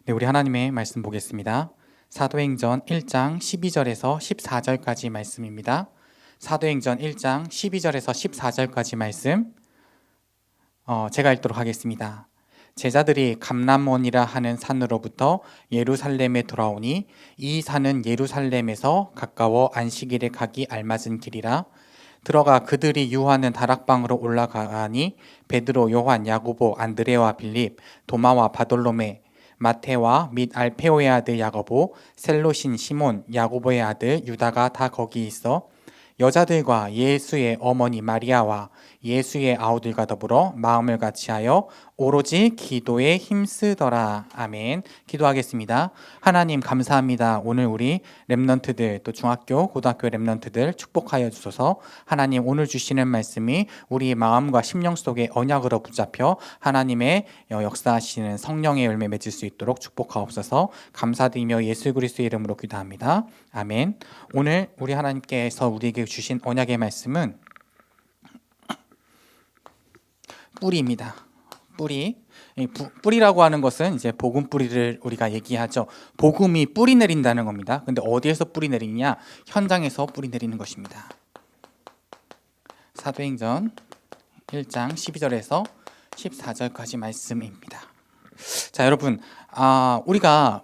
네, 우리 하나님의 말씀 보겠습니다. 사도행전 1장 12절에서 14절까지 말씀입니다. 사도행전 1장 12절에서 14절까지 말씀 제가 읽도록 하겠습니다. 제자들이 감람원이라 하는 산으로부터 예루살렘에 돌아오니 이 산은 예루살렘에서 가까워 안식일에 가기 알맞은 길이라. 들어가 그들이 유하는 다락방으로 올라가니 베드로, 요한, 야고보, 안드레와 빌립, 도마와 바돌로메, 마테와 및 알페오의 아들 야고보, 셀로신 시몬, 야고보의 아들 유다가 다 거기 있어 여자들과 예수의 어머니 마리아와 예수의 아우들과 더불어 마음을 같이하여 오로지 기도에 힘쓰더라. 아멘. 기도하겠습니다. 하나님 감사합니다. 오늘 우리 렘넌트들, 또 중학교, 고등학교 렘넌트들 축복하여 주소서. 하나님 오늘 주시는 말씀이 우리 마음과 심령 속에 언약으로 붙잡혀 하나님의 역사하시는 성령의 열매 맺을 수 있도록 축복하옵소서. 감사드리며 예수 그리스도의 이름으로 기도합니다. 아멘. 오늘 우리 하나님께서 우리에게 주신 언약의 말씀은 뿌리입니다. 뿌리라고 하는 것은 이제 복음 뿌리를 우리가 얘기하죠. 복음이 뿌리 내린다는 겁니다. 근데 어디에서 뿌리 내리냐? 현장에서 뿌리 내리는 것입니다. 사도행전 1장 12절에서 14절까지 말씀입니다. 자, 여러분, 우리가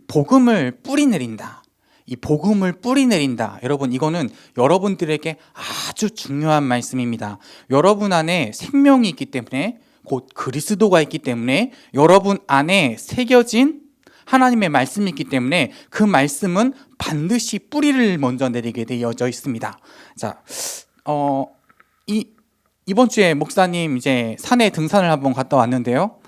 복음을 뿌리 내린다. 이 복음을 뿌리 내린다. 여러분, 이거는 여러분들에게 아주 중요한 말씀입니다. 여러분 안에 생명이 있기 때문에, 곧 그리스도가 있기 때문에, 여러분 안에 새겨진 하나님의 말씀이 있기 때문에 그 말씀은 반드시 뿌리를 먼저 내리게 되어져 있습니다. 자, 이번 주에 목사님 이제 산에 등산을 한번 갔다 왔는데요.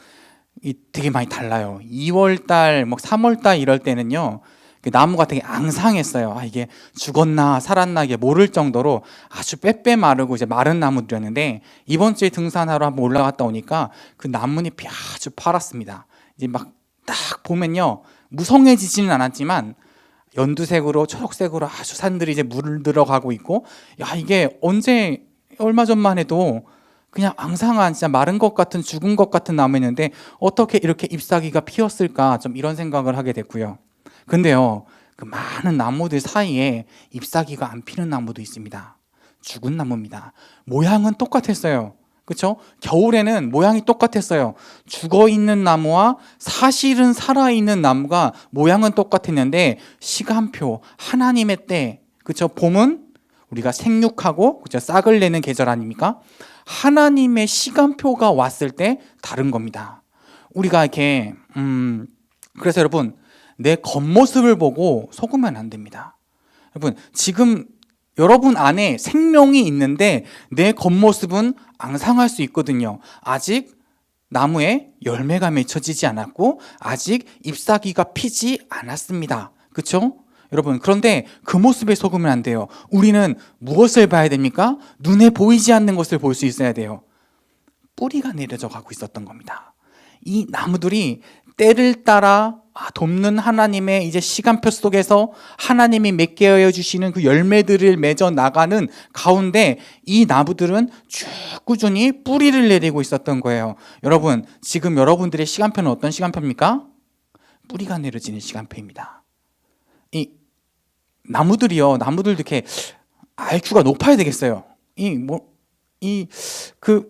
되게 많이 달라요. 2월달, 3월달 이럴 때는요. 그 나무가 되게 앙상했어요. 이게 죽었나 살았나 이게 모를 정도로 아주 빼빼 마르고 이제 마른 나무들이었는데, 이번 주에 등산하러 한번 올라갔다 오니까 그 나뭇잎이 아주 파랗습니다. 이제 막 딱 보면요, 무성해지지는 않았지만 연두색으로 초록색으로 아주 산들이 이제 물들어가고 있고, 이게 언제 얼마 전만 해도 그냥 앙상한 진짜 마른 것 같은 죽은 것 같은 나무였는데 어떻게 이렇게 잎사귀가 피었을까, 좀 이런 생각을 하게 됐고요. 근데요, 그 많은 나무들 사이에 잎사귀가 안 피는 나무도 있습니다. 죽은 나무입니다. 모양은 똑같았어요. 그렇죠? 겨울에는 모양이 똑같았어요. 죽어있는 나무와 사실은 살아있는 나무가 모양은 똑같았는데 시간표, 하나님의 때, 그렇죠? 봄은 우리가 생육하고, 그렇죠? 싹을 내는 계절 아닙니까? 하나님의 시간표가 왔을 때 다른 겁니다. 우리가 이렇게 그래서 여러분, 내 겉모습을 보고 속으면 안 됩니다. 여러분, 지금 여러분 안에 생명이 있는데 내 겉모습은 앙상할 수 있거든요. 아직 나무에 열매가 맺혀지지 않았고 아직 잎사귀가 피지 않았습니다. 그렇죠? 여러분, 그런데 그 모습에 속으면 안 돼요. 우리는 무엇을 봐야 됩니까? 눈에 보이지 않는 것을 볼 수 있어야 돼요. 뿌리가 내려져 가고 있었던 겁니다. 이 나무들이 때를 따라 돕는 하나님의 이제 시간표 속에서 하나님이 맺게 하여 주시는 그 열매들을 맺어 나가는 가운데 이 나무들은 쭉 꾸준히 뿌리를 내리고 있었던 거예요. 여러분, 지금 여러분들의 시간표는 어떤 시간표입니까? 뿌리가 내려지는 시간표입니다. 이 나무들도 이렇게 IQ가 높아야 되겠어요.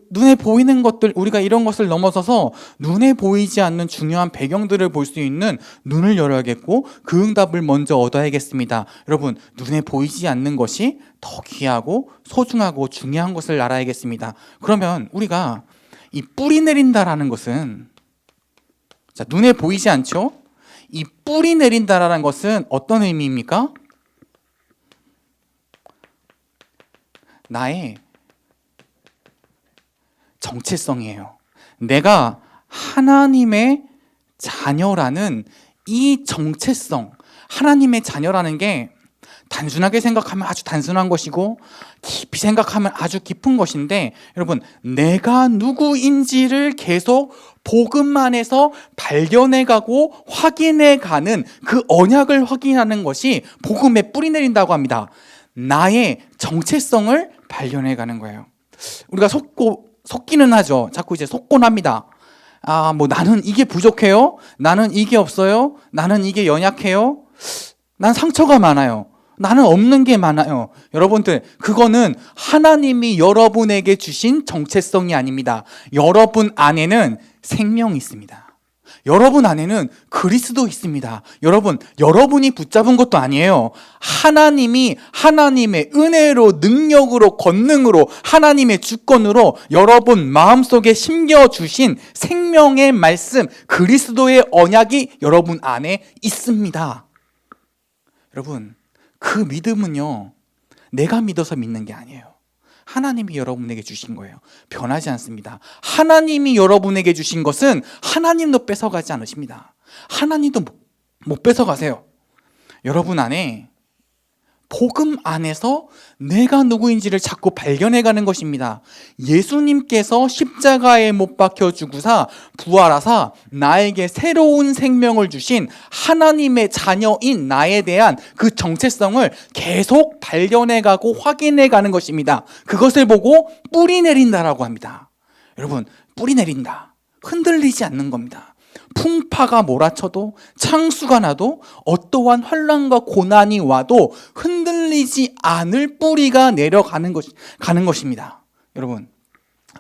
눈에 보이는 것들, 우리가 이런 것을 넘어서서 눈에 보이지 않는 중요한 배경들을 볼 수 있는 눈을 열어야겠고 그 응답을 먼저 얻어야겠습니다. 여러분, 눈에 보이지 않는 것이 더 귀하고 소중하고 중요한 것을 알아야겠습니다. 그러면 우리가 이 뿌리 내린다라는 것은, 자, 눈에 보이지 않죠? 이 뿌리 내린다라는 것은 어떤 의미입니까? 나의 정체성이에요. 내가 하나님의 자녀라는 이 정체성, 하나님의 자녀라는 게 단순하게 생각하면 아주 단순한 것이고 깊이 생각하면 아주 깊은 것인데, 여러분, 내가 누구인지를 계속 복음 안에서 발견해가고 확인해가는 그 언약을 확인하는 것이 복음에 뿌리 내린다고 합니다. 나의 정체성을 발견해가는 거예요. 우리가 속기는 하죠. 자꾸 이제 속곤 합니다. 뭐 나는 이게 부족해요. 나는 이게 없어요. 나는 이게 연약해요. 난 상처가 많아요. 나는 없는 게 많아요. 여러분들, 그거는 하나님이 여러분에게 주신 정체성이 아닙니다. 여러분 안에는 생명이 있습니다. 여러분 안에는 그리스도 있습니다. 여러분이 붙잡은 것도 아니에요. 하나님이 하나님의 은혜로, 능력으로, 권능으로, 하나님의 주권으로 여러분 마음속에 심겨주신 생명의 말씀, 그리스도의 언약이 여러분 안에 있습니다. 여러분, 그 믿음은요, 내가 믿어서 믿는 게 아니에요. 하나님이 여러분에게 주신 거예요. 변하지 않습니다. 하나님이 여러분에게 주신 것은 하나님도 뺏어가지 않으십니다. 하나님도 못 뺏어가세요. 여러분 안에, 복음 안에서 내가 누구인지를 자꾸 발견해가는 것입니다. 예수님께서 십자가에 못 박혀 죽으사 부활하사 나에게 새로운 생명을 주신 하나님의 자녀인 나에 대한 그 정체성을 계속 발견해가고 확인해가는 것입니다. 그것을 보고 뿌리 내린다라고 합니다. 여러분, 뿌리 내린다, 흔들리지 않는 겁니다. 풍파가 몰아쳐도, 창수가 나도, 어떠한 환난과 고난이 와도 흔들리지 않을 뿌리가 내려가는 것입니다. 여러분,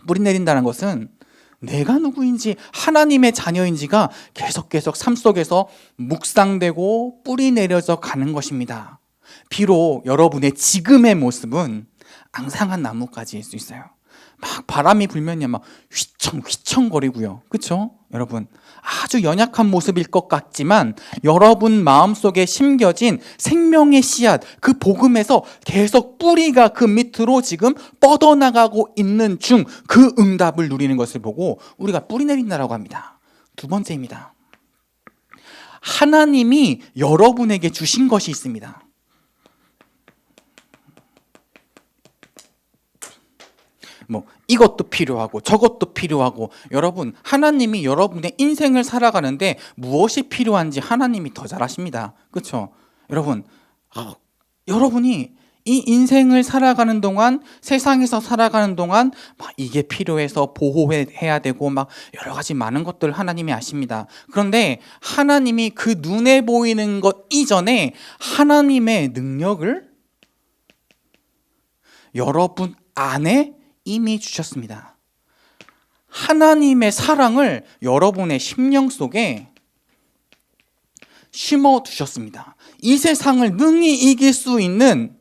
뿌리 내린다는 것은 내가 누구인지, 하나님의 자녀인지가 계속 삶 속에서 묵상되고 뿌리 내려져 가는 것입니다. 비록 여러분의 지금의 모습은 앙상한 나뭇가지일 수 있어요. 막 바람이 불면요, 막 휘청휘청거리고요. 그렇죠? 여러분, 아주 연약한 모습일 것 같지만 여러분 마음속에 심겨진 생명의 씨앗, 그 복음에서 계속 뿌리가 그 밑으로 지금 뻗어나가고 있는 중 그 응답을 누리는 것을 보고 우리가 뿌리 내린다라고 합니다. 두 번째입니다. 하나님이 여러분에게 주신 것이 있습니다. 이것도 필요하고 저것도 필요하고, 여러분, 하나님이 여러분의 인생을 살아가는데 무엇이 필요한지 하나님이 더 잘 아십니다. 그렇죠? 여러분이 이 인생을 살아가는 동안, 세상에서 살아가는 동안 이게 필요해서 보호해야 되고 여러 가지 많은 것들 하나님이 아십니다. 그런데 하나님이 그 눈에 보이는 것 이전에 하나님의 능력을 여러분 안에 이미 주셨습니다. 하나님의 사랑을 여러분의 심령 속에 심어 두셨습니다. 이 세상을 능히 이길 수 있는,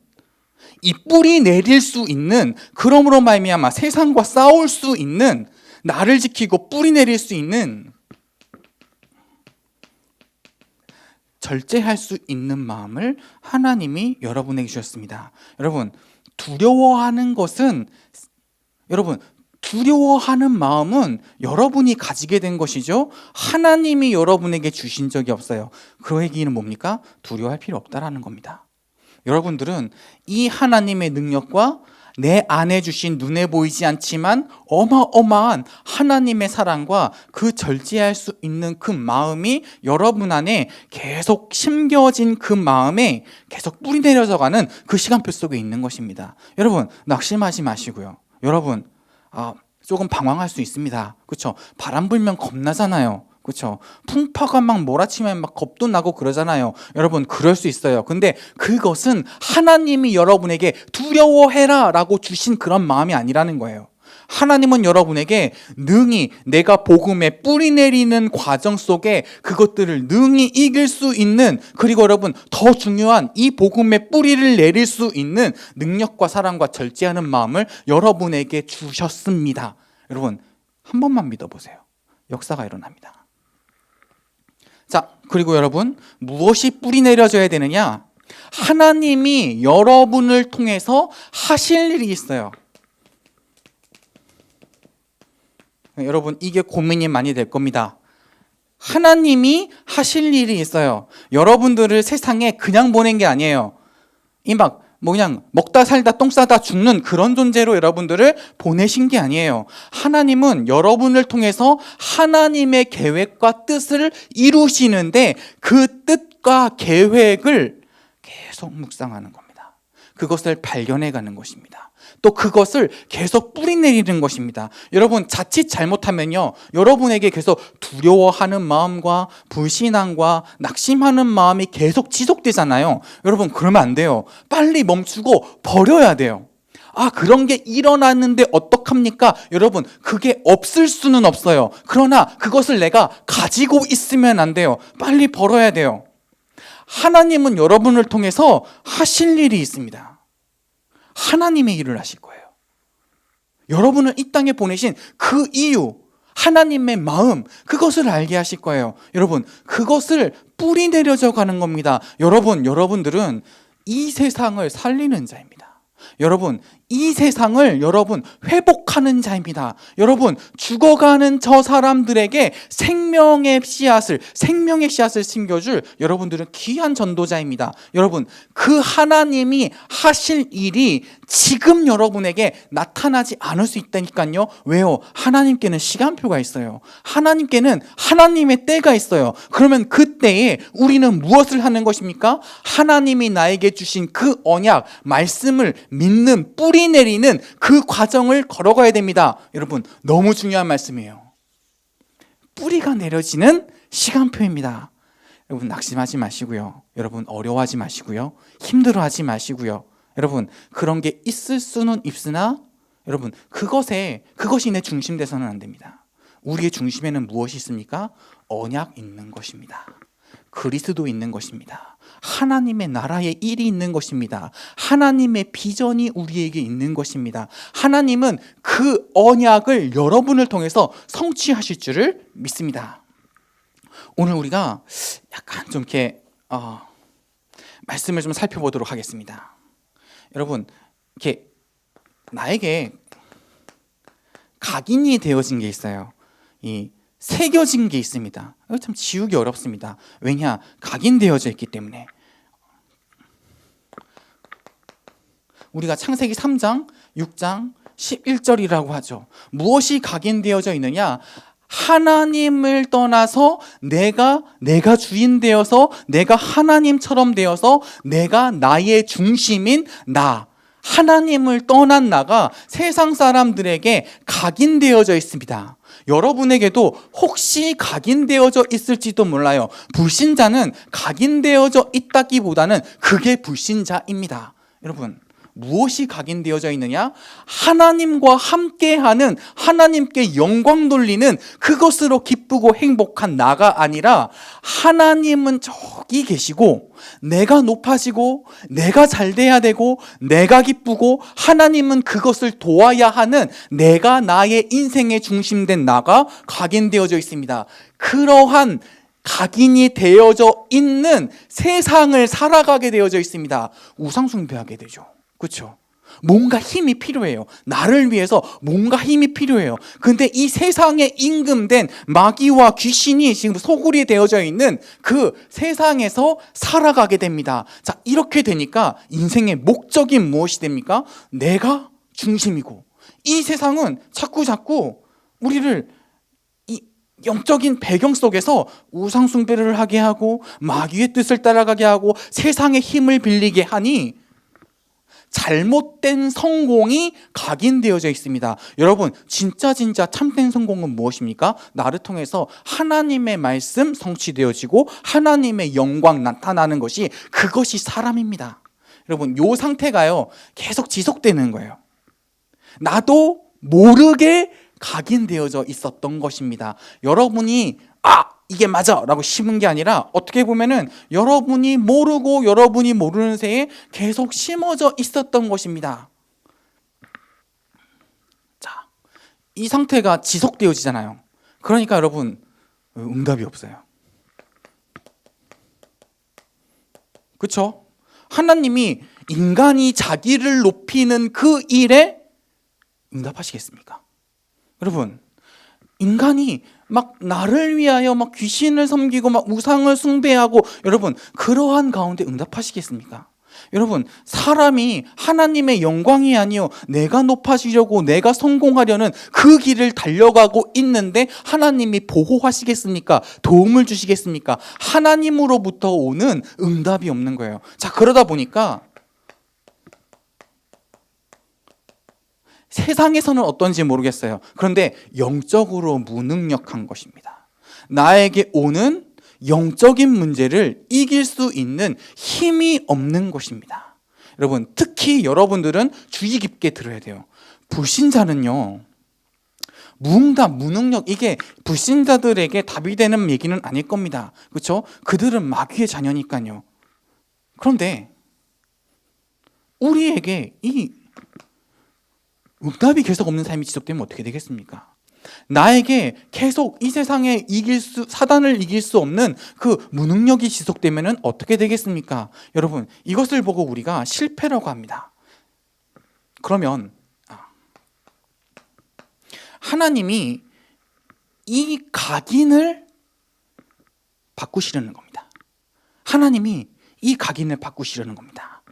이 뿌리 내릴 수 있는, 그러므로 말미암아 세상과 싸울 수 있는, 나를 지키고 뿌리 내릴 수 있는, 절제할 수 있는 마음을 하나님이 여러분에게 주셨습니다. 여러분, 두려워하는 마음은 여러분이 가지게 된 것이죠. 하나님이 여러분에게 주신 적이 없어요. 그 얘기는 뭡니까? 두려워할 필요 없다라는 겁니다. 여러분들은 이 하나님의 능력과 내 안에 주신 눈에 보이지 않지만 어마어마한 하나님의 사랑과 그 절제할 수 있는 그 마음이 여러분 안에 계속 심겨진 그 마음에 계속 뿌리 내려져 가는 그 시간표 속에 있는 것입니다. 여러분, 낙심하지 마시고요. 여러분, 조금 방황할 수 있습니다. 그렇죠? 바람 불면 겁나잖아요. 그렇죠? 풍파가 막 몰아치면 막 겁도 나고 그러잖아요. 여러분, 그럴 수 있어요. 근데 그것은 하나님이 여러분에게 두려워해라 라고 주신 그런 마음이 아니라는 거예요. 하나님은 여러분에게 능히 내가 복음에 뿌리 내리는 과정 속에 그것들을 능히 이길 수 있는, 그리고 여러분, 더 중요한 이 복음에 뿌리를 내릴 수 있는 능력과 사랑과 절제하는 마음을 여러분에게 주셨습니다. 여러분, 한 번만 믿어보세요. 역사가 일어납니다. 자, 그리고 여러분, 무엇이 뿌리 내려져야 되느냐? 하나님이 여러분을 통해서 하실 일이 있어요. 여러분, 이게 고민이 많이 될 겁니다. 하나님이 하실 일이 있어요. 여러분들을 세상에 그냥 보낸 게 아니에요. 그냥 먹다 살다 똥 싸다 죽는 그런 존재로 여러분들을 보내신 게 아니에요. 하나님은 여러분을 통해서 하나님의 계획과 뜻을 이루시는데 그 뜻과 계획을 계속 묵상하는 겁니다. 그것을 발견해 가는 것입니다. 또 그것을 계속 뿌리내리는 것입니다. 여러분, 자칫 잘못하면요, 여러분에게 계속 두려워하는 마음과 불신앙과 낙심하는 마음이 계속 지속되잖아요. 여러분, 그러면 안 돼요. 빨리 멈추고 버려야 돼요. 아, 그런 게 일어났는데 어떡합니까? 여러분, 그게 없을 수는 없어요. 그러나 그것을 내가 가지고 있으면 안 돼요. 빨리 버려야 돼요. 하나님은 여러분을 통해서 하실 일이 있습니다. 하나님의 일을 하실 거예요. 여러분을 이 땅에 보내신 그 이유, 하나님의 마음, 그것을 알게 하실 거예요. 여러분, 그것을 뿌리 내려져 가는 겁니다. 여러분들은 이 세상을 살리는 자입니다. 여러분, 이 세상을 여러분 회복하는 자입니다. 여러분, 죽어가는 저 사람들에게 생명의 씨앗을 심겨줄 여러분들은 귀한 전도자입니다. 여러분, 그 하나님이 하실 일이 지금 여러분에게 나타나지 않을 수 있다니까요. 왜요? 하나님께는 시간표가 있어요. 하나님께는 하나님의 때가 있어요. 그러면 그 때에 우리는 무엇을 하는 것입니까? 하나님이 나에게 주신 그 언약, 말씀을 믿는, 뿌리 내리는 그 과정을 걸어가야 됩니다. 여러분, 너무 중요한 말씀이에요. 뿌리가 내려지는 시간표입니다. 여러분, 낙심하지 마시고요. 여러분, 어려워하지 마시고요. 힘들어하지 마시고요. 여러분, 그런 게 있을 수는 있으나 여러분, 그것이 내 중심 돼서는 안 됩니다. 우리의 중심에는 무엇이 있습니까? 언약 있는 것입니다. 그리스도 있는 것입니다. 하나님의 나라의 일이 있는 것입니다. 하나님의 비전이 우리에게 있는 것입니다. 하나님은 그 언약을 여러분을 통해서 성취하실 줄을 믿습니다. 오늘 우리가 약간 좀 이렇게 말씀을 좀 살펴보도록 하겠습니다. 여러분, 이렇게 나에게 각인이 되어진 게 있어요. 이 새겨진 게 있습니다. 이거 참 지우기 어렵습니다. 왜냐? 각인되어져 있기 때문에. 우리가 창세기 3장, 6장, 11절이라고 하죠. 무엇이 각인되어져 있느냐? 하나님을 떠나서 내가 주인 되어서 내가 하나님처럼 되어서 내가 나의 중심인 나, 하나님을 떠난 나가 세상 사람들에게 각인되어져 있습니다. 여러분에게도 혹시 각인되어져 있을지도 몰라요. 불신자는 각인되어져 있다기보다는 그게 불신자입니다. 여러분, 무엇이 각인되어져 있느냐? 하나님과 함께하는, 하나님께 영광 돌리는 그것으로 기쁘고 행복한 나가 아니라 하나님은 저기 계시고 내가 높아지고 내가 잘 돼야 되고 내가 기쁘고 하나님은 그것을 도와야 하는 내가 나의 인생의 중심된 나가 각인되어져 있습니다. 그러한 각인이 되어져 있는 세상을 살아가게 되어져 있습니다. 우상숭배하게 되죠. 그렇죠? 뭔가 힘이 필요해요. 나를 위해서 뭔가 힘이 필요해요. 근데 이 세상에 임금된 마귀와 귀신이 지금 소굴이 되어져 있는 그 세상에서 살아가게 됩니다. 자, 이렇게 되니까 인생의 목적이 무엇이 됩니까? 내가 중심이고 이 세상은 자꾸 우리를 이 영적인 배경 속에서 우상숭배를 하게 하고 마귀의 뜻을 따라가게 하고 세상의 힘을 빌리게 하니 잘못된 성공이 각인되어져 있습니다. 여러분, 진짜 참된 성공은 무엇입니까? 나를 통해서 하나님의 말씀 성취되어지고 하나님의 영광 나타나는 것이, 그것이 사람입니다. 여러분, 이 상태가요 계속 지속되는 거예요. 나도 모르게 각인되어져 있었던 것입니다. 여러분이 이게 맞아 라고 심은 게 아니라 어떻게 보면은 여러분이 모르고 여러분이 모르는 새에 계속 심어져 있었던 것입니다. 자, 이 상태가 지속되어지잖아요. 그러니까 여러분, 응답이 없어요. 그렇죠? 하나님이 인간이 자기를 높이는 그 일에 응답하시겠습니까? 여러분, 인간이 막 나를 위하여 막 귀신을 섬기고 막 우상을 숭배하고, 여러분, 그러한 가운데 응답하시겠습니까? 여러분, 사람이 하나님의 영광이 아니요 내가 높아지려고 내가 성공하려는 그 길을 달려가고 있는데 하나님이 보호하시겠습니까? 도움을 주시겠습니까? 하나님으로부터 오는 응답이 없는 거예요. 자, 그러다 보니까 세상에서는 어떤지 모르겠어요. 그런데 영적으로 무능력한 것입니다. 나에게 오는 영적인 문제를 이길 수 있는 힘이 없는 것입니다. 여러분, 특히 여러분들은 주의 깊게 들어야 돼요. 불신자는요, 무응답, 무능력, 이게 불신자들에게 답이 되는 얘기는 아닐 겁니다. 그렇죠? 그들은 마귀의 자녀니까요. 그런데 우리에게 이 응답이 계속 없는 삶이 지속되면 어떻게 되겠습니까? 나에게 계속 이 세상에 사단을 이길 수 없는 그 무능력이 지속되면 어떻게 되겠습니까? 여러분, 이것을 보고 우리가 실패라고 합니다. 그러면 하나님이 이 각인을 바꾸시려는 겁니다. 하나님이 이 각인을 바꾸시려는 겁니다.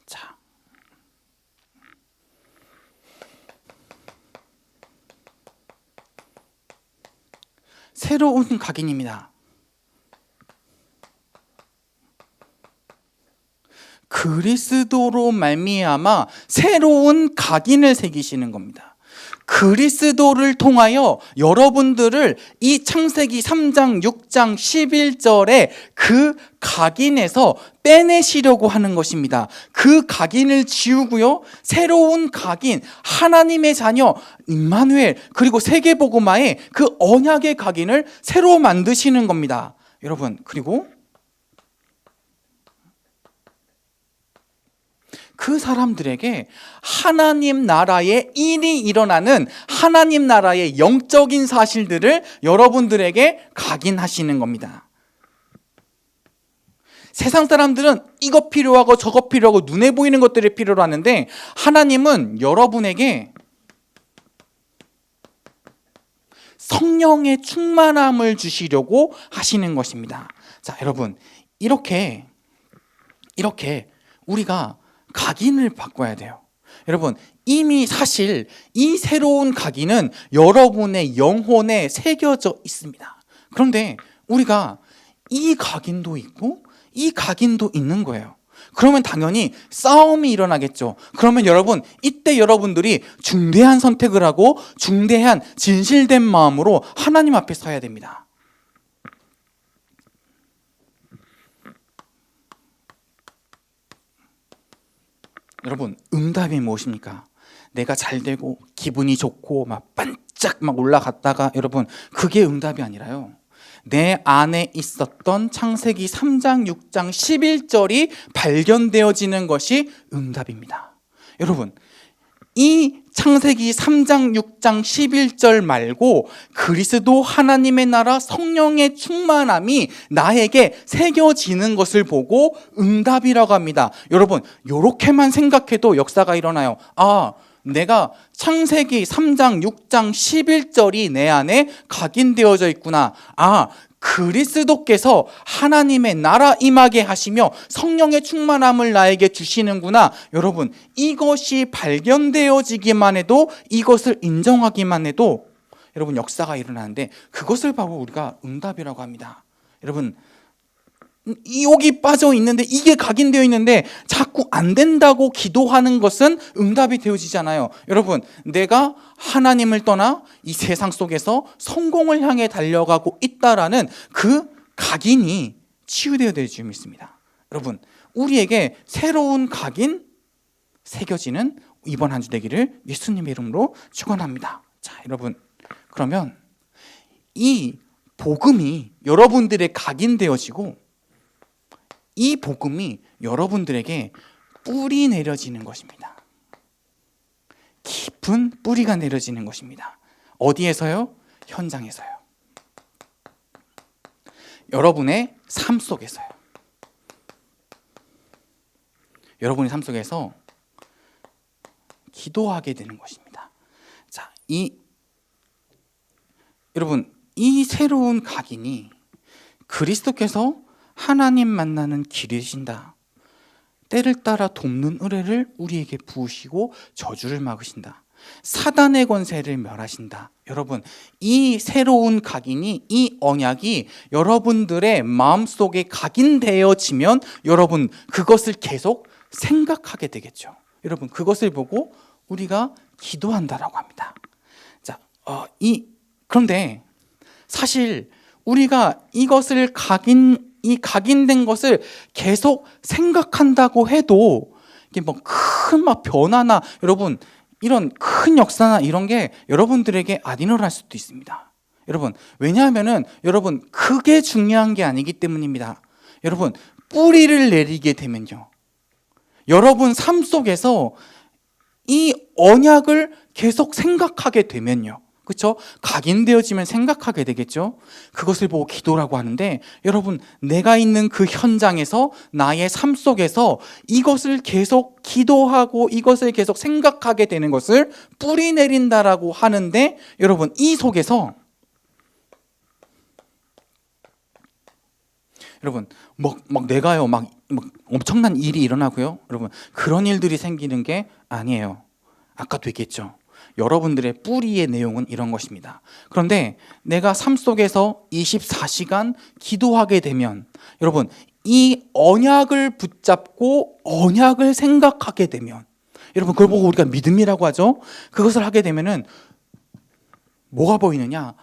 자, 새로운 각인입니다. 그리스도로 말미암아 새로운 각인을 새기시는 겁니다. 그리스도를 통하여 여러분들을 이 창세기 3장, 6장, 11절에 그 각인에서 빼내시려고 하는 것입니다. 그 각인을 지우고요, 새로운 각인, 하나님의 자녀 임마누엘, 그리고 세계복음화의 그 언약의 각인을 새로 만드시는 겁니다. 여러분, 그리고 그 사람들에게 하나님 나라의 일이 일어나는 하나님 나라의 영적인 사실들을 여러분들에게 각인하시는 겁니다. 세상 사람들은 이거 필요하고 저거 필요하고 눈에 보이는 것들이 필요로 하는데, 하나님은 여러분에게 성령의 충만함을 주시려고 하시는 것입니다. 자, 여러분, 이렇게 우리가 각인을 바꿔야 돼요. 여러분, 이미 사실 이 새로운 각인은 여러분의 영혼에 새겨져 있습니다. 그런데 우리가 이 각인도 있고 이 각인도 있는 거예요. 그러면 당연히 싸움이 일어나겠죠. 그러면 여러분, 이때 여러분들이 중대한 선택을 하고 중대한 진실된 마음으로 하나님 앞에 서야 됩니다. 여러분, 응답이 무엇입니까? 내가 잘 되고 기분이 좋고 막 반짝 막 올라갔다가, 여러분, 그게 응답이 아니라요, 내 안에 있었던 창세기 3장, 6장, 11절이 발견되어지는 것이 응답입니다. 여러분, 이 창세기 3장, 6장, 11절 말고 그리스도 하나님의 나라 성령의 충만함이 나에게 새겨지는 것을 보고 응답이라고 합니다. 여러분, 이렇게만 생각해도 역사가 일어나요. 아, 내가 창세기 3장, 6장, 11절이 내 안에 각인되어져 있구나. 아, 그리스도께서 하나님의 나라 임하게 하시며 성령의 충만함을 나에게 주시는구나. 여러분, 이것이 발견되어지기만 해도, 이것을 인정하기만 해도 여러분, 역사가 일어나는데, 그것을 바로 우리가 응답이라고 합니다. 여러분, 여기 빠져 있는데, 이게 각인되어 있는데 자꾸 안 된다고 기도하는 것은 응답이 되어지잖아요. 여러분, 내가 하나님을 떠나 이 세상 속에서 성공을 향해 달려가고 있다라는 그 각인이 치유되어야 될 줄 믿습니다. 여러분, 우리에게 새로운 각인 새겨지는 이번 한 주 되기를 예수님의 이름으로 축원합니다. 자, 여러분, 그러면 이 복음이 여러분들의 각인되어지고 이 복음이 여러분들에게 뿌리 내려지는 것입니다. 깊은 뿌리가 내려지는 것입니다. 어디에서요? 현장에서요. 여러분의 삶 속에서요. 여러분의 삶 속에서 기도하게 되는 것입니다. 자, 여러분, 이 새로운 각인이 그리스도께서 하나님 만나는 길이신다. 때를 따라 돕는 은혜를 우리에게 부으시고 저주를 막으신다. 사단의 권세를 멸하신다. 여러분, 이 새로운 각인이, 이 언약이 여러분들의 마음속에 각인되어지면 여러분, 그것을 계속 생각하게 되겠죠. 여러분, 그것을 보고 우리가 기도한다라고 합니다. 자, 그런데 사실 우리가 이것을 각인된 것을 계속 생각한다고 해도 이게 뭐 큰 막 변화나 여러분 이런 큰 역사나 이런 게 여러분들에게 안 일어날 수도 있습니다. 여러분, 왜냐하면은 여러분 그게 중요한 게 아니기 때문입니다. 여러분, 뿌리를 내리게 되면요, 여러분 삶 속에서 이 언약을 계속 생각하게 되면요, 그렇죠? 각인되어지면 생각하게 되겠죠. 그것을 보고 기도라고 하는데, 여러분 내가 있는 그 현장에서 나의 삶 속에서 이것을 계속 기도하고 이것을 계속 생각하게 되는 것을 뿌리 내린다라고 하는데, 여러분 이 속에서 여러분 막 내가요 막 엄청난 일이 일어나고요, 여러분 그런 일들이 생기는 게 아니에요. 아까도 얘기했죠. 여러분들의 뿌리의 내용은 이런 것입니다. 그런데 내가 삶 속에서 24시간 기도하게 되면, 여러분 이 언약을 붙잡고 언약을 생각하게 되면, 여러분 그걸 보고 우리가 믿음이라고 하죠. 그것을 하게 되면은 뭐가 보이느냐,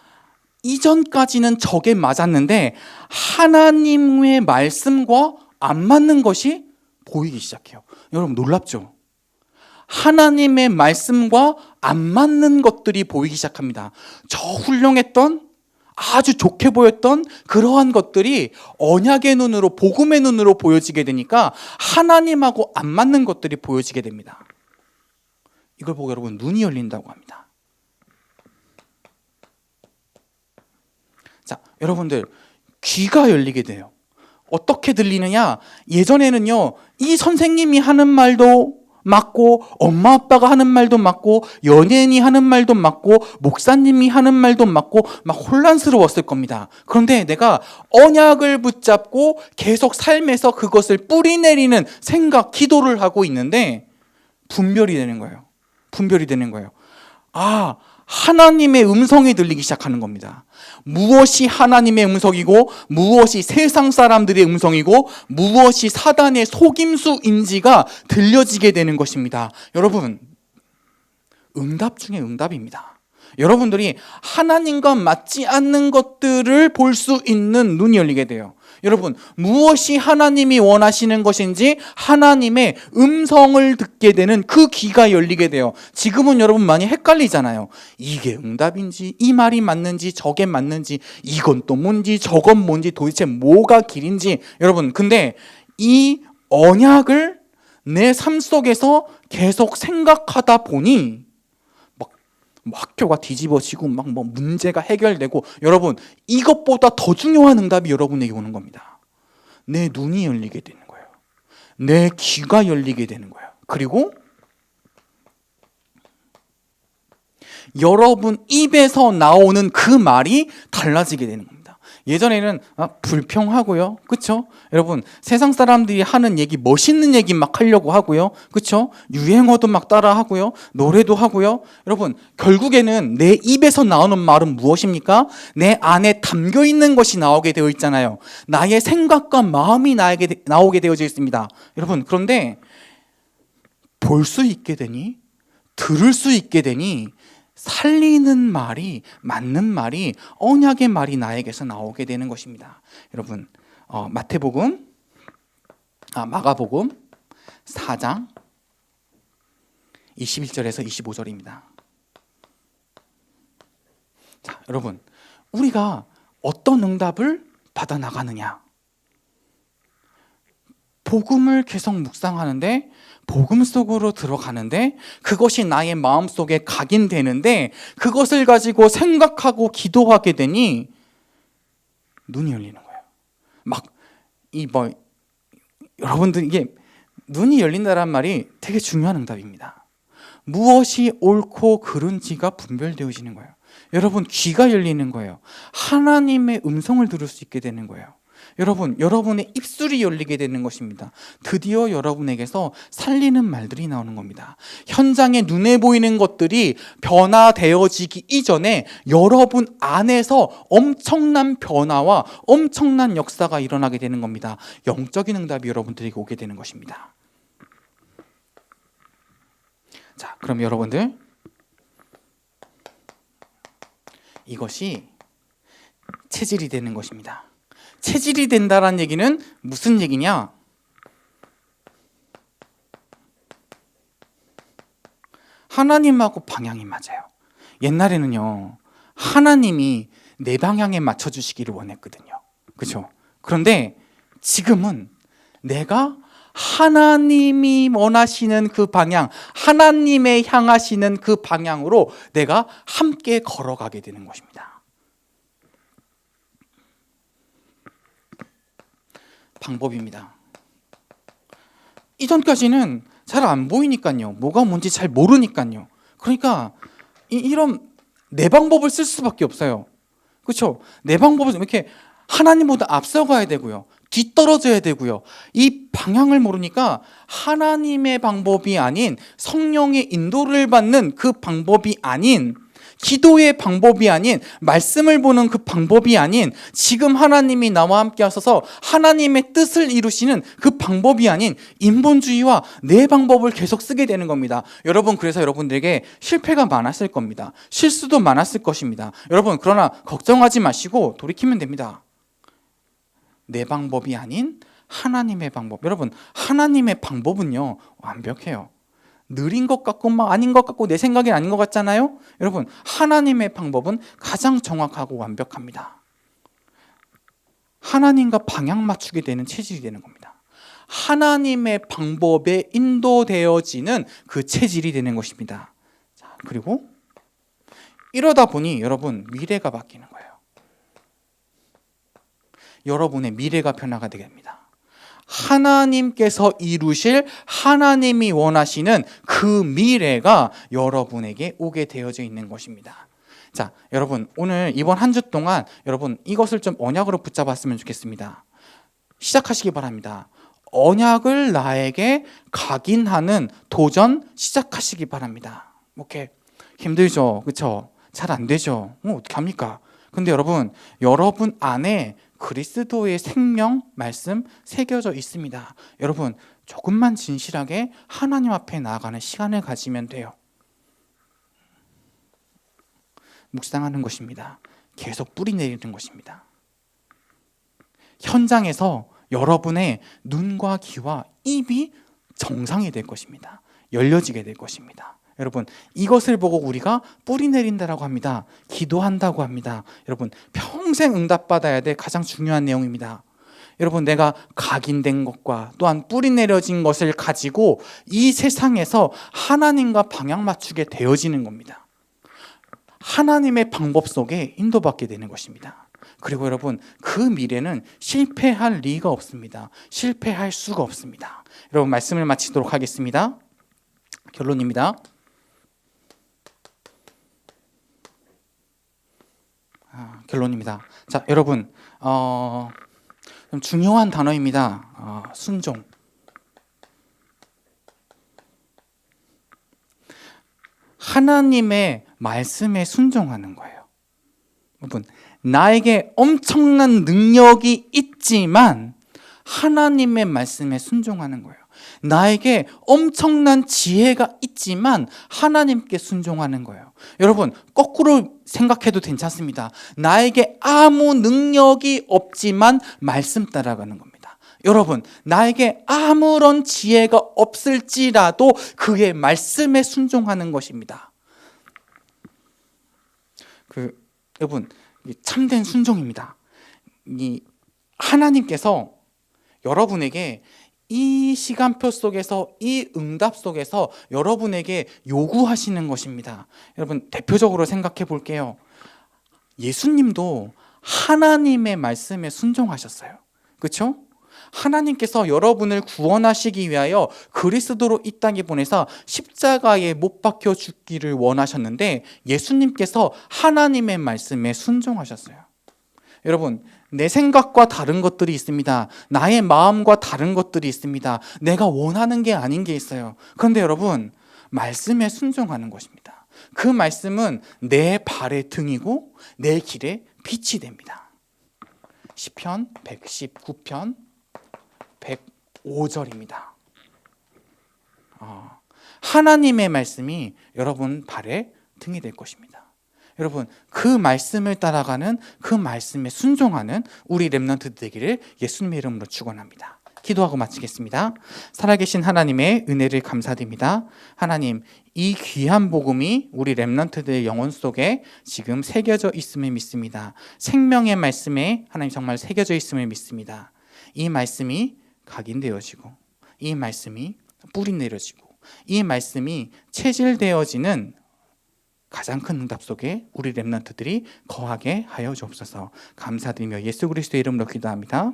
이전까지는 적에 맞았는데 하나님의 말씀과 안 맞는 것이 보이기 시작해요. 여러분 놀랍죠? 하나님의 말씀과 안 맞는 것들이 보이기 시작합니다. 저 훌륭했던, 아주 좋게 보였던 그러한 것들이 언약의 눈으로, 복음의 눈으로 보여지게 되니까 하나님하고 안 맞는 것들이 보여지게 됩니다. 이걸 보고 여러분 눈이 열린다고 합니다. 자, 여러분들 귀가 열리게 돼요. 어떻게 들리느냐? 예전에는요, 이 선생님이 하는 말도 맞고, 엄마 아빠가 하는 말도 맞고, 연예인이 하는 말도 맞고, 목사님이 하는 말도 맞고, 막 혼란스러웠을 겁니다. 그런데 내가 언약을 붙잡고 계속 삶에서 그것을 뿌리 내리는 생각, 기도를 하고 있는데 분별이 되는 거예요. 분별이 되는 거예요. 아, 하나님의 음성이 들리기 시작하는 겁니다. 무엇이 하나님의 음성이고 무엇이 세상 사람들의 음성이고 무엇이 사단의 속임수인지가 들려지게 되는 것입니다. 여러분, 응답 중에 응답입니다. 여러분들이 하나님과 맞지 않는 것들을 볼 수 있는 눈이 열리게 돼요. 여러분, 무엇이 하나님이 원하시는 것인지 하나님의 음성을 듣게 되는 그 귀가 열리게 돼요. 지금은 여러분 많이 헷갈리잖아요. 이게 응답인지, 이 말이 맞는지, 저게 맞는지, 이건 또 뭔지, 저건 뭔지, 도대체 뭐가 길인지. 여러분, 근데 이 언약을 내 삶 속에서 계속 생각하다 보니 학교가 뒤집어지고 막 문제가 해결되고, 여러분 이것보다 더 중요한 응답이 여러분에게 오는 겁니다. 내 눈이 열리게 되는 거예요. 내 귀가 열리게 되는 거예요. 그리고 여러분 입에서 나오는 그 말이 달라지게 되는 겁니다. 예전에는 불평하고요, 그렇죠? 여러분 세상 사람들이 하는 얘기, 멋있는 얘기 막 하려고 하고요, 그렇죠? 유행어도 막 따라하고요, 노래도 하고요. 여러분 결국에는 내 입에서 나오는 말은 무엇입니까? 내 안에 담겨 있는 것이 나오게 되어 있잖아요. 나의 생각과 마음이 나오게 되어져 있습니다. 여러분, 그런데 볼 수 있게 되니, 들을 수 있게 되니 살리는 말이, 맞는 말이, 언약의 말이 나에게서 나오게 되는 것입니다. 여러분 마가복음 4장 21절에서 25절입니다. 자, 여러분 우리가 어떤 응답을 받아 나가느냐? 복음을 계속 묵상하는데, 복음 속으로 들어가는데, 그것이 나의 마음속에 각인되는데, 그것을 가지고 생각하고 기도하게 되니 눈이 열리는 거예요. 여러분들 이게 눈이 열린다는 말이 되게 중요한 응답입니다. 무엇이 옳고 그른지가 분별되어지는 거예요. 여러분 귀가 열리는 거예요. 하나님의 음성을 들을 수 있게 되는 거예요. 여러분, 여러분의 입술이 열리게 되는 것입니다. 드디어 여러분에게서 살리는 말들이 나오는 겁니다. 현장에 눈에 보이는 것들이 변화되어지기 이전에 여러분 안에서 엄청난 변화와 엄청난 역사가 일어나게 되는 겁니다. 영적인 응답이 여러분들에게 오게 되는 것입니다. 자, 그럼 여러분들 이것이 체질이 되는 것입니다. 체질이 된다는 얘기는 무슨 얘기냐? 하나님하고 방향이 맞아요. 옛날에는요, 하나님이 내 방향에 맞춰주시기를 원했거든요. 그렇죠? 그런데 지금은 내가 하나님이 원하시는 그 방향, 하나님의 향하시는 그 방향으로 내가 함께 걸어가게 되는 것입니다. 방법입니다. 이전까지는 잘 안 보이니까요. 뭐가 뭔지 잘 모르니까요. 그러니까 이런 내 방법을 쓸 수밖에 없어요. 그렇죠? 내 방법을 이렇게 하나님보다 앞서가야 되고요. 뒤떨어져야 되고요. 이 방향을 모르니까 하나님의 방법이 아닌, 성령의 인도를 받는 그 방법이 아닌, 기도의 방법이 아닌, 말씀을 보는 그 방법이 아닌, 지금 하나님이 나와 함께 하셔서 하나님의 뜻을 이루시는 그 방법이 아닌 인본주의와 내 방법을 계속 쓰게 되는 겁니다. 여러분, 그래서 여러분들에게 실패가 많았을 겁니다. 실수도 많았을 것입니다. 여러분, 그러나 걱정하지 마시고 돌이키면 됩니다. 내 방법이 아닌 하나님의 방법. 여러분, 하나님의 방법은요, 완벽해요. 느린 것 같고 막 아닌 것 같고 내 생각이 아닌 것 같잖아요. 여러분, 하나님의 방법은 가장 정확하고 완벽합니다. 하나님과 방향 맞추게 되는 체질이 되는 겁니다. 하나님의 방법에 인도되어지는 그 체질이 되는 것입니다. 자, 그리고 이러다 보니 여러분, 미래가 바뀌는 거예요. 여러분의 미래가 변화가 되게 됩니다. 하나님께서 이루실, 하나님이 원하시는 그 미래가 여러분에게 오게 되어져 있는 것입니다. 자, 여러분, 오늘 이번 한 주 동안 여러분 이것을 좀 언약으로 붙잡았으면 좋겠습니다. 시작하시기 바랍니다. 언약을 나에게 각인하는 도전 시작하시기 바랍니다. 오케이. 힘들죠? 그렇죠? 잘 안 되죠? 어떻게 합니까? 근데 여러분 안에 그리스도의 생명 말씀 새겨져 있습니다. 여러분, 조금만 진실하게 하나님 앞에 나아가는 시간을 가지면 돼요. 묵상하는 것입니다. 계속 뿌리 내리는 것입니다. 현장에서 여러분의 눈과 귀와 입이 정상이 될 것입니다. 열려지게 될 것입니다. 여러분, 이것을 보고 우리가 뿌리 내린다라고 합니다. 기도한다고 합니다. 여러분, 평생 응답받아야 될 가장 중요한 내용입니다. 여러분, 내가 각인된 것과 또한 뿌리 내려진 것을 가지고 이 세상에서 하나님과 방향 맞추게 되어지는 겁니다. 하나님의 방법 속에 인도받게 되는 것입니다. 그리고 여러분, 그 미래는 실패할 리가 없습니다. 실패할 수가 없습니다. 여러분, 말씀을 마치도록 하겠습니다. 결론입니다. 결론입니다. 자, 여러분, 좀 중요한 단어입니다. 순종. 하나님의 말씀에 순종하는 거예요. 여러분, 나에게 엄청난 능력이 있지만 하나님의 말씀에 순종하는 거예요. 나에게 엄청난 지혜가 있지만 하나님께 순종하는 거예요. 여러분, 거꾸로 생각해도 괜찮습니다. 나에게 아무 능력이 없지만 말씀 따라가는 겁니다. 여러분, 나에게 아무런 지혜가 없을지라도 그의 말씀에 순종하는 것입니다. 여러분, 참된 순종입니다. 하나님께서 여러분에게 이 시간표 속에서, 이 응답 속에서 여러분에게 요구하시는 것입니다. 여러분, 대표적으로 생각해 볼게요. 예수님도 하나님의 말씀에 순종하셨어요. 그렇죠? 하나님께서 여러분을 구원하시기 위하여 그리스도로 이 땅에 보내서 십자가에 못 박혀 죽기를 원하셨는데 예수님께서 하나님의 말씀에 순종하셨어요. 여러분, 내 생각과 다른 것들이 있습니다. 나의 마음과 다른 것들이 있습니다. 내가 원하는 게 아닌 게 있어요. 그런데 여러분, 말씀에 순종하는 것입니다. 그 말씀은 내 발의 등이고 내 길의 빛이 됩니다. 시편 119편 105절입니다. 하나님의 말씀이 여러분 발의 등이 될 것입니다. 여러분, 그 말씀을 따라가는, 그 말씀에 순종하는 우리 렘넌트 되기를 예수님의 이름으로 축원합니다. 기도하고 마치겠습니다. 살아계신 하나님의 은혜를 감사드립니다. 하나님, 이 귀한 복음이 우리 렘넌트들의 영혼 속에 지금 새겨져 있음을 믿습니다. 생명의 말씀에 하나님 정말 새겨져 있음을 믿습니다. 이 말씀이 각인되어지고, 이 말씀이 뿌리 내려지고, 이 말씀이 체질되어지는 가장 큰 응답 속에 우리 렘넌트들이 거하게 하여 주옵소서. 감사드리며 예수 그리스도의 이름으로 기도합니다.